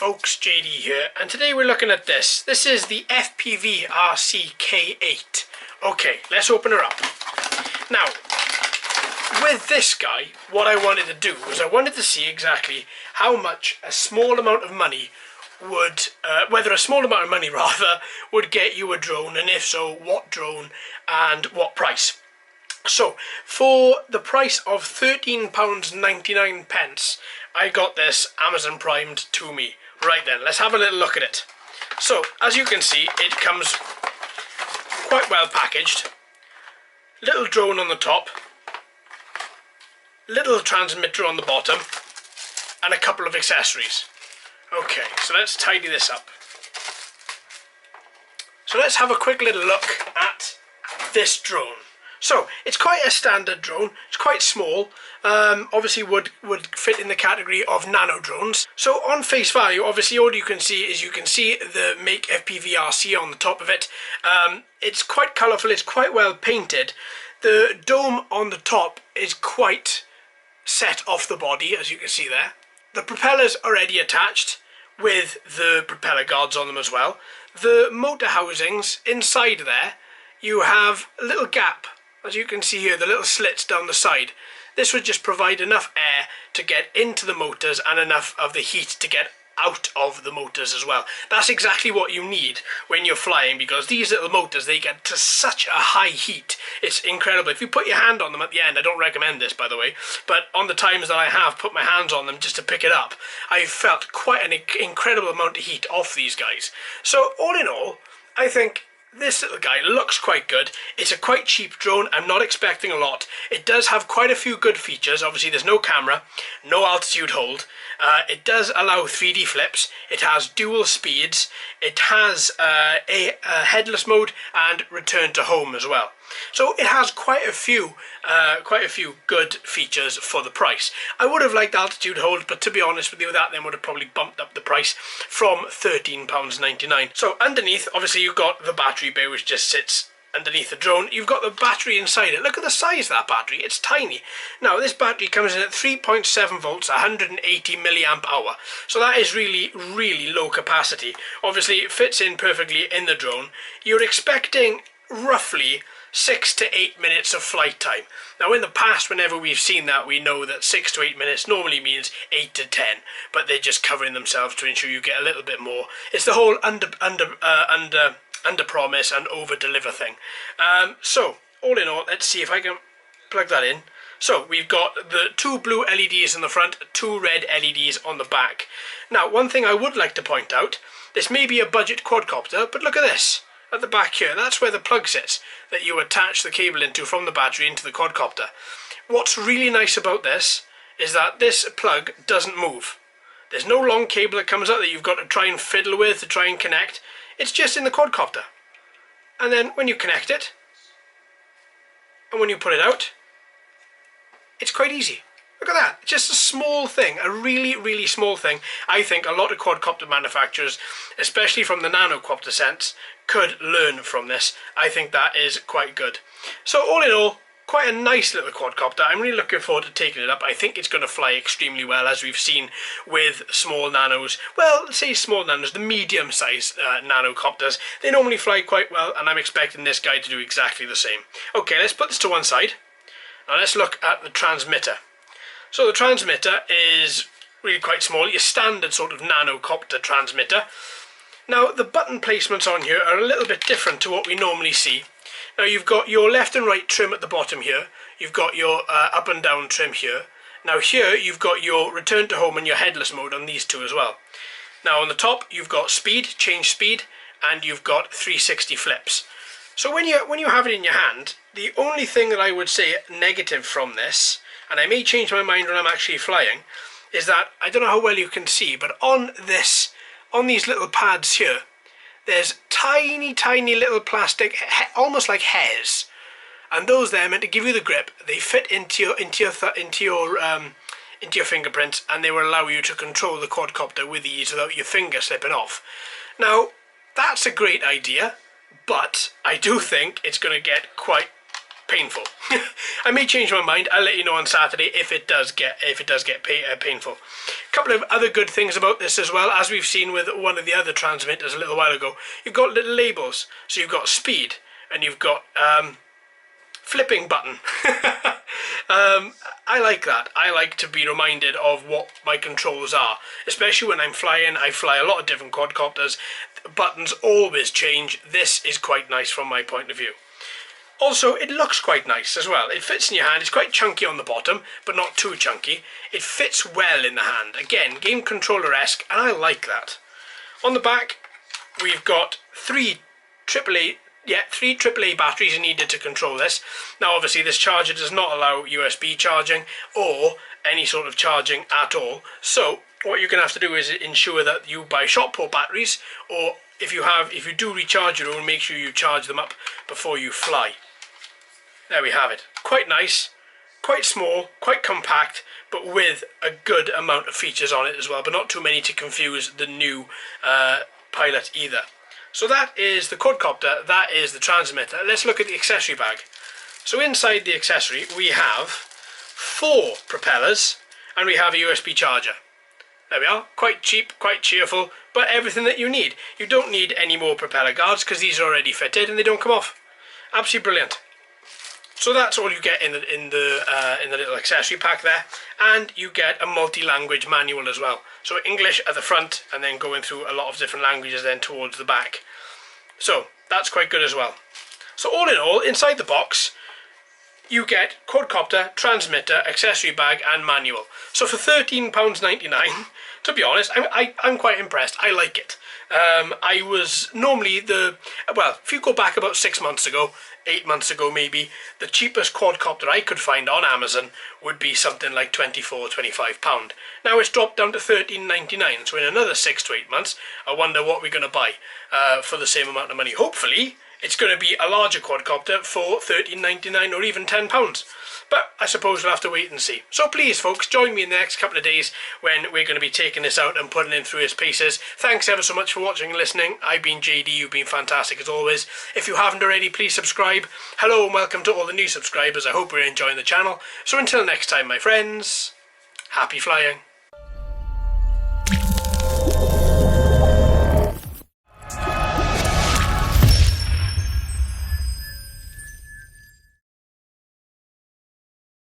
folks, JD here, and today we're looking at this. This is the FPVRC K8. Okay, let's open her up. Now, with this guy, what I wanted to do was I wanted to see exactly how much a small amount of money would, whether a small amount of money rather, would get you a drone, and if so, what drone and what price. So, for the price of £13.99, I got this Amazon Primed to me. Right then, let's have a little look at it. So, as you can see, it comes quite well packaged. Little drone on the top, little transmitter on the bottom, and a couple of accessories. Okay, so let's tidy this up. So let's have a quick little look at this drone. So, it's quite a standard drone, it's quite small, obviously would fit in the category of nano drones. So on face value, obviously all you can see is the Make FPVRC on the top of it. It's quite colourful, it's quite well painted. The dome on the top is quite set off the body, as you can see there. The propeller's already attached with the propeller guards on them as well. The motor housings, inside there, you have a little gap. As you can see here, the little slits down the side. This would just provide enough air to get into the motors and enough of the heat to get out of the motors as well. That's exactly what you need when you're flying, because these little motors, they get to such a high heat. It's incredible. If you put your hand on them at the end, I don't recommend this by the way, but on the times that I have put my hands on them just to pick it up, I've felt quite an incredible amount of heat off these guys. So all in all, I think this little guy looks quite good. It's a quite cheap drone. I'm not expecting a lot. It does have quite a few good features. Obviously there's no camera, no altitude hold. It does allow 3D flips. It has dual speeds. It has a headless mode and return to home as well. So it has quite a few good features for the price. I would have liked altitude hold, but to be honest with you, that then would have probably bumped up the price from £13.99. So underneath, obviously you've got the battery bay, which just sits underneath the drone. You've got the battery inside it. Look at the size of that battery. It's tiny. Now this battery comes in at 3.7 volts, 180 milliamp hour. So that is really low capacity. Obviously it fits in perfectly in the drone. You're expecting roughly 6 to 8 minutes of flight time. Now in the past, whenever we've seen that, we know that 6 to 8 minutes normally means 8 to 10, but they're just covering themselves to ensure you get a little bit more. It's the whole under promise and over deliver thing. So all in all, let's see if I can plug that in. So we've got the 2 blue LEDs in the front, 2 red LEDs on the back. Now one thing I would like to point out, this may be a budget quadcopter, but look at this. At the back here, that's where the plug sits that you attach the cable into from the battery into the quadcopter. What's really nice about this is that this plug doesn't move. There's no long cable that comes out that you've got to try and fiddle with to try and connect. It's just in the quadcopter. And then when you connect it, and when you put it out, it's quite easy. Look at that, just a small thing, a really small thing. I think a lot of quadcopter manufacturers, especially from the Nano Quadcopter sense, could learn from this. I think that is quite good. So all in all, quite a nice little quadcopter. I'm really looking forward to taking it up. I think it's going to fly extremely well, as we've seen with small nanos. Well, let's say small nanos, the medium-sized nanocopters. They normally fly quite well, and I'm expecting this guy to do exactly the same. Okay, let's put this to one side. Now let's look at the transmitter. So the transmitter is really quite small, your standard sort of nanocopter transmitter. Now the button placements on here are a little bit different to what we normally see. Now you've got your left and right trim at the bottom here, you've got your up and down trim here. Now here you've got your return to home and your headless mode on these two as well. Now on the top you've got speed, change speed, and you've got 360 flips. So when you have it in your hand, the only thing that I would say negative from this, and I may change my mind when I'm actually flying, is that, I don't know how well you can see, but on these little pads here, there's tiny little plastic, almost like hairs, and those there are meant to give you the grip. They fit into your fingerprints, and they will allow you to control the quadcopter with ease without your finger slipping off. Now that's a great idea, but I do think it's going to get quite painful. I may change my mind. I'll let you know on Saturday if it does get painful. A couple of other good things about this as well, as we've seen with one of the other transmitters a little while ago. You've got little labels, so you've got speed and you've got flipping button. I like that. I like to be reminded of what my controls are, especially when I'm flying. I fly a lot of different quadcopters. Buttons always change. This is quite nice from my point of view. Also, it looks quite nice as well. It fits in your hand. It's quite chunky on the bottom, but not too chunky. It fits well in the hand. Again, game controller-esque, and I like that. On the back, we've got three AAA batteries needed to control this. Now, obviously, this charger does not allow USB charging or any sort of charging at all. So, what you're going to have to do is ensure that you buy shop port batteries, or if you do recharge your own, make sure you charge them up before you fly. There we have it. Quite nice, quite small, quite compact, but with a good amount of features on it as well, but not too many to confuse the new Pilot either. So that is the quadcopter, that is the transmitter. Let's look at the accessory bag. So inside the accessory we have 4 propellers and we have a USB charger. There we are, quite cheap, quite cheerful, but everything that you need. You don't need any more propeller guards because these are already fitted and they don't come off. Absolutely brilliant. So that's all you get in the little accessory pack there, and you get a multi-language manual as well. So English at the front, and then going through a lot of different languages then towards the back. So that's quite good as well. So all in all, inside the box, you get quadcopter, transmitter, accessory bag, and manual. So for £13.99, to be honest, I'm quite impressed. I like it. I was normally if you go back about 6 months ago, 8 months ago maybe, the cheapest quadcopter I could find on Amazon would be something like £24–25. Now it's dropped down to £13.99, so in another 6 to 8 months, I wonder what we're going to buy for the same amount of money. Hopefully, it's going to be a larger quadcopter for £13.99 or even £10. But I suppose we'll have to wait and see. So please, folks, join me in the next couple of days when we're going to be taking this out and putting it through its paces. Thanks ever so much for watching and listening. I've been JD, you've been fantastic as always. If you haven't already, please subscribe. Hello and welcome to all the new subscribers. I hope you're enjoying the channel. So until next time, my friends, happy flying.